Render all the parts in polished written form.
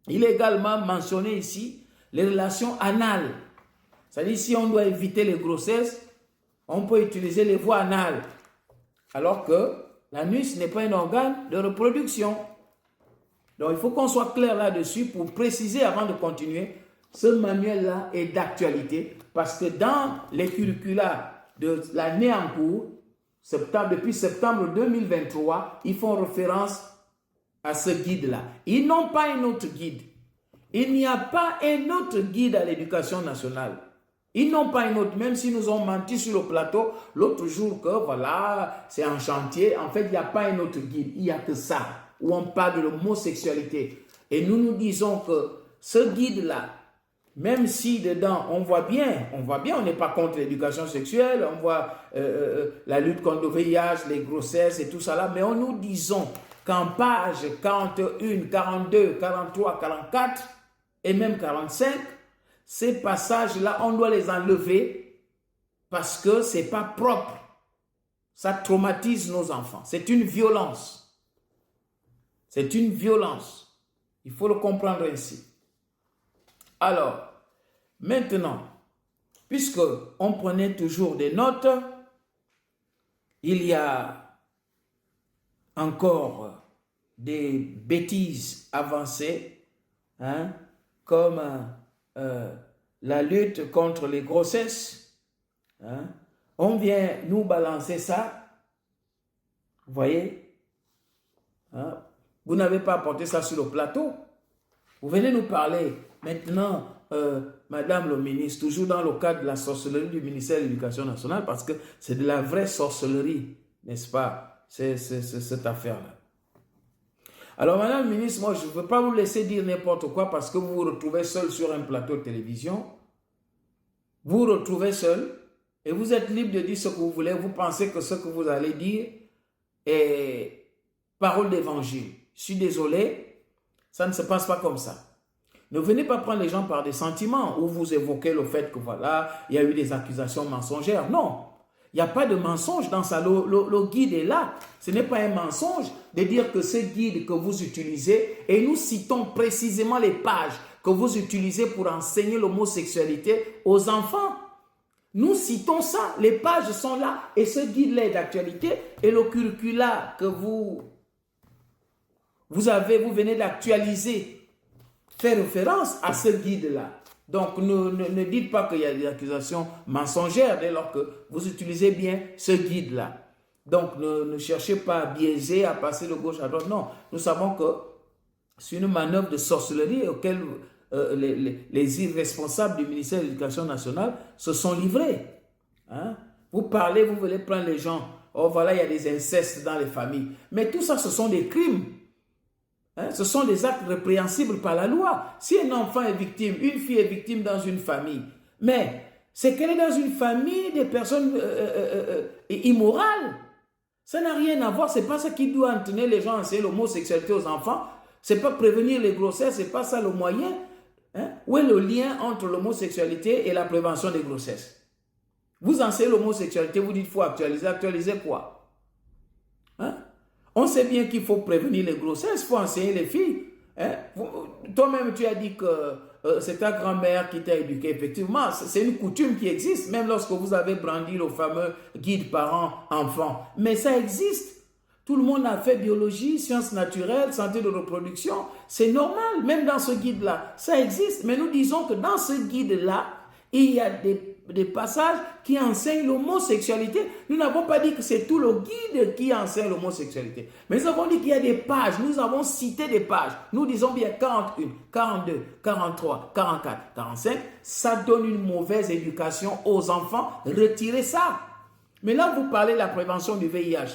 Il est également mentionné ici les relations anales. C'est-à-dire, si on doit éviter les grossesses, on peut utiliser les voies anales. Alors que l'anus n'est pas un organe de reproduction. Donc, il faut qu'on soit clair là-dessus pour préciser avant de continuer. Ce manuel-là est d'actualité parce que dans les curricula de l'année en cours, depuis septembre 2023, ils font référence à ce guide-là. Ils n'ont pas un autre guide. Il n'y a pas un autre guide à l'éducation nationale. Ils n'ont pas un autre, même s'ils nous ont menti sur le plateau l'autre jour que voilà, c'est en chantier. En fait, il n'y a pas un autre guide. Il n'y a que ça, où on parle de l'homosexualité. Et nous disons que ce guide-là, même si dedans, on voit bien, on n'est pas contre l'éducation sexuelle, on voit la lutte contre le VIH, les grossesses et tout ça là, mais nous disons qu'en page 41, 42, 43, 44 et même 45, ces passages-là, on doit les enlever parce que ce n'est pas propre. Ça traumatise nos enfants. C'est une violence. C'est une violence. Il faut le comprendre ainsi. Alors, maintenant, puisque on prenait toujours des notes, il y a encore des bêtises avancées, hein, comme la lutte contre les grossesses. Hein. On vient nous balancer ça, vous voyez, hein. Vous n'avez pas apporté ça sur le plateau. Vous venez nous parler maintenant, Madame le ministre, toujours dans le cadre de la sorcellerie du ministère de l'Éducation nationale, parce que c'est de la vraie sorcellerie, n'est-ce pas, c'est cette affaire-là. Alors, Madame le ministre, moi, je ne veux pas vous laisser dire n'importe quoi parce que vous vous retrouvez seul sur un plateau de télévision. Vous vous retrouvez seul et vous êtes libre de dire ce que vous voulez. Vous pensez que ce que vous allez dire est parole d'évangile. Je suis désolé, ça ne se passe pas comme ça. Ne venez pas prendre les gens par des sentiments où vous évoquez le fait que voilà, il y a eu des accusations mensongères. Non, il n'y a pas de mensonge dans ça. Le guide est là. Ce n'est pas un mensonge de dire que ce guide que vous utilisez, et nous citons précisément les pages que vous utilisez pour enseigner l'homosexualité aux enfants. Nous citons ça, les pages sont là, et ce guide-là est d'actualité, et le curricula que vous venez d'actualiser fait référence à ce guide-là. Donc, ne dites pas qu'il y a des accusations mensongères dès lors que vous utilisez bien ce guide-là. Donc, ne cherchez pas à biaiser, à passer de gauche à droite. Non, nous savons que c'est une manœuvre de sorcellerie auquel les irresponsables du ministère de l'Éducation nationale se sont livrés. Hein? Vous parlez, vous voulez prendre les gens. Oh, voilà, il y a des incestes dans les familles. Mais tout ça, ce sont des crimes. Hein? Ce sont des actes répréhensibles par la loi. Si un enfant est victime, une fille est victime dans une famille, mais c'est qu'elle est dans une famille des personnes immorales. Ça n'a rien à voir. C'est pas ça qui doit entraîner les gens à enseigner l'homosexualité aux enfants. C'est pas prévenir les grossesses. C'est pas ça le moyen. Hein? Où est le lien entre l'homosexualité et la prévention des grossesses? Vous enseignez l'homosexualité, vous dites qu'il faut actualiser. Actualiser quoi? Hein? On sait bien qu'il faut prévenir les grossesses, il faut enseigner les filles. Hein? Toi-même, tu as dit que c'est ta grand-mère qui t'a éduqué. Effectivement, c'est une coutume qui existe, même lorsque vous avez brandi le fameux guide parents-enfants. Mais ça existe. Tout le monde a fait biologie, sciences naturelles, santé de reproduction. C'est normal, même dans ce guide-là. Ça existe. Mais nous disons que dans ce guide-là, il y a des passages qui enseignent l'homosexualité. Nous n'avons pas dit que c'est tout le guide qui enseigne l'homosexualité. Mais nous avons dit qu'il y a des pages. Nous avons cité des pages. Nous disons bien 41, 42, 43, 44, 45. Ça donne une mauvaise éducation aux enfants. Retirez ça. Mais là, vous parlez de la prévention du VIH.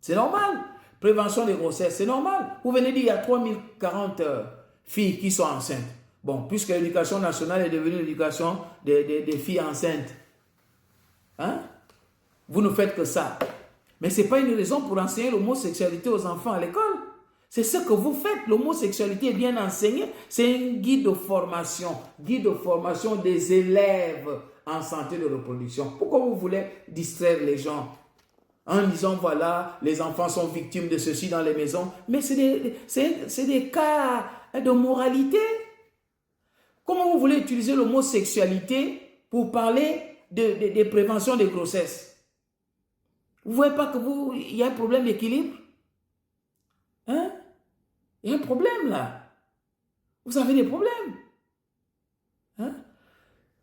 C'est normal. Prévention des grossesses, c'est normal. Vous venez de dire qu'il y a 3040 filles qui sont enceintes. Bon, puisque l'éducation nationale est devenue l'éducation des filles enceintes. Hein? Vous ne faites que ça. Mais ce n'est pas une raison pour enseigner l'homosexualité aux enfants à l'école. C'est ce que vous faites. L'homosexualité est bien enseignée. C'est un guide de formation des élèves en santé de reproduction. Pourquoi vous voulez distraire les gens en disant, voilà, les enfants sont victimes de ceci dans les maisons. Mais c'est des cas de moralité. Comment vous voulez utiliser le mot sexualité pour parler de prévention des grossesses? Vous ne voyez pas qu'il y a un problème d'équilibre? Hein? Il y a un problème là. Vous avez des problèmes. Hein?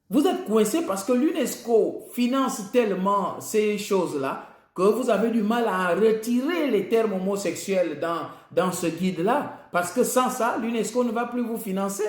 Vous êtes coincé parce que l'UNESCO finance tellement ces choses-là que vous avez du mal à retirer les termes homosexuels dans ce guide-là. Parce que sans ça, l'UNESCO ne va plus vous financer.